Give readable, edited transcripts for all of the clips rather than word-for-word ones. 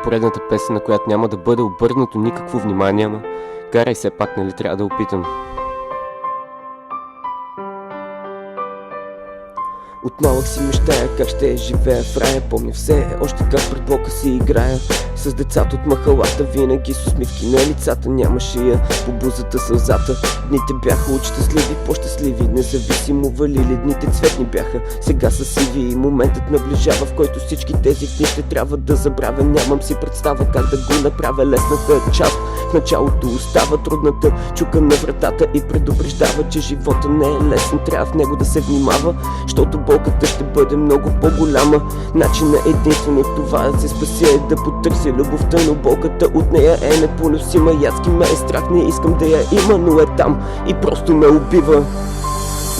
поредната песен, на която няма да бъде обърнато никакво внимание, ама карай все пак, нали трябва да опитам. От малък си мечтая как ще живея в рая. Помня все още как пред блока си играя с децата от махалата, винаги с усмивки на лицата. Нямаше я по бузата сълзата. Дните бяха от щастливи, по-щастливи, независимо валили. Дните цветни бяха, сега са сиви и моментът наближава, в който всички тези дни ще трябва да забравя. Нямам си представа как да го направя. Лесната част в началото остава, трудната чука на вратата и предупреждава, че живота не е лесен, трябва в него да се внимава, защото болката ще бъде много по-голяма. Начинът единствено това да се спаси е да потърся любовта, но болката от нея е непоносима. Ядски ме е страх, не искам да я има, но е там и просто ме убива.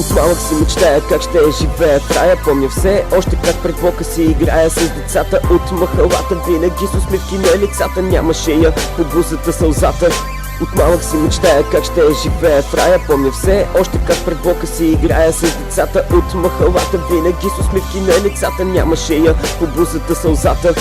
От малък си мечтая как ще живея в рая. Помня все още как пред блока си играя с децата от махалата, винаги с усмивки на лицата. Нямаше я по бузата сълзата. От малък си мечтая как ще живея в рая. Помня все още как пред блока си играя с децата от махалата, винаги с усмивки на лицата. Нямаше я по бузата сълзата.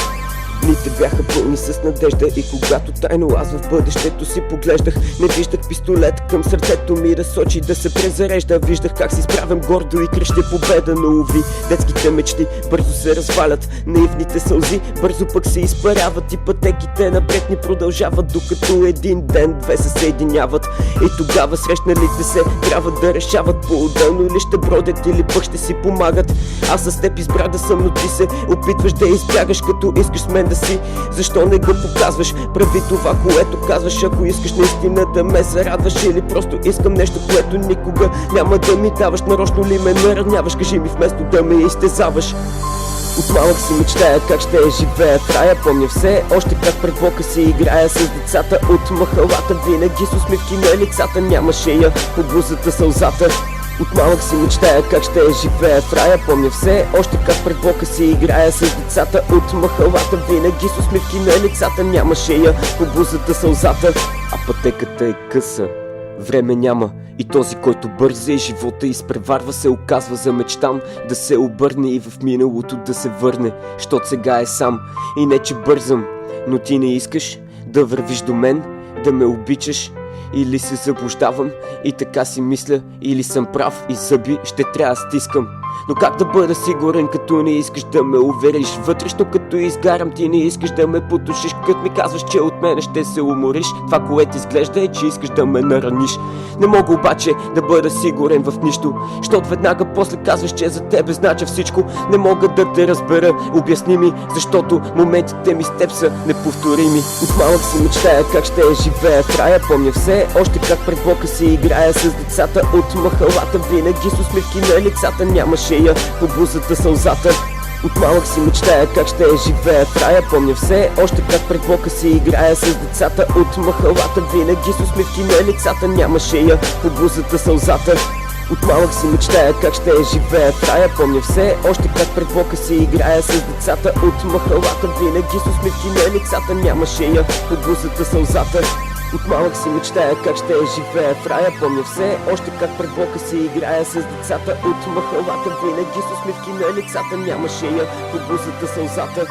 Дните бяха пълни с надежда и когато тайно аз в бъдещето си поглеждах, не виждах пистолет към сърцето ми да сочи да се презарежда. Виждах как си справям гордо и крещя победа, но уви, детските мечти бързо се развалят, наивните сълзи бързо пък се изпаряват и пътеките напред ни продължават, докато един ден две се съединяват. И тогава срещналите се трябва да решават по-отделно ли ще бродят или пък ще си помагат. Аз с теб избрах да съм, но ти се опитваш да избягаш, като искаш с мен да си. Защо не го показваш? Прави това, което казваш, ако искаш наистина да ме зарадваш, или просто искам нещо, което никога няма да ми даваш. Нарочно ли ме нараняваш? Кажи ми вместо да ме изтезаваш. От малък си мечтая как ще живея в рая. Помня все още как пред блока си играя с децата от махалата, винаги с усмивки на лицата. Нямаше я по бузата сълзата. От малък си мечтая как ще живея в рая. Помня все още как пред блока си играя с децата от махалата, винаги с усмивки на лицата. Нямаше я по бузата сълзата. А пътеката е къса, време няма и този, който бърза и живота изпреварва, се оказва за мечтам да се обърне и в миналото да се върне, щото сега е сам. И не че бързам, но ти не искаш да вървиш до мен, да ме обичаш. Или се заблуждавам и така си мисля, или съм прав и зъби ще трябва да стискам. Но как да бъда сигурен, като не искаш да ме увериш? Вътрешно като изгарям, ти не искаш да ме потушиш. Като ми казваш, че от мене ще се умориш, това, което изглежда е, че искаш да ме нараниш. Не мога обаче да бъда сигурен в нищо, щото веднага после казваш, че за тебе знача всичко. Не мога да те разбера, обясни ми, защото моментите ми с теб са неповторими. От малък си мечтая как ще живея в рая. Помня все още как пред блока си играя с децата от махалата, винаги с усмивки на лицата. Нямаше я по бузата сълзата. От малък си мечтая как ще живея в рая. Помня все още как пред блока си играя с децата от махалата, винаги с усмивки на лицата. Нямаше я по бузата сълзата. От малък си мечтая как ще живея в рая. Помня все още как пред блока си играя с децата от махалата, винаги с усмивки на лицата. Нямаше я по бузата сълзата. От малък си мечтая как ще живея в рая. Помня все още как пред блока си играя с децата от махалата, винаги с усмивки на лицата. Нямаше я по бузата сълзата.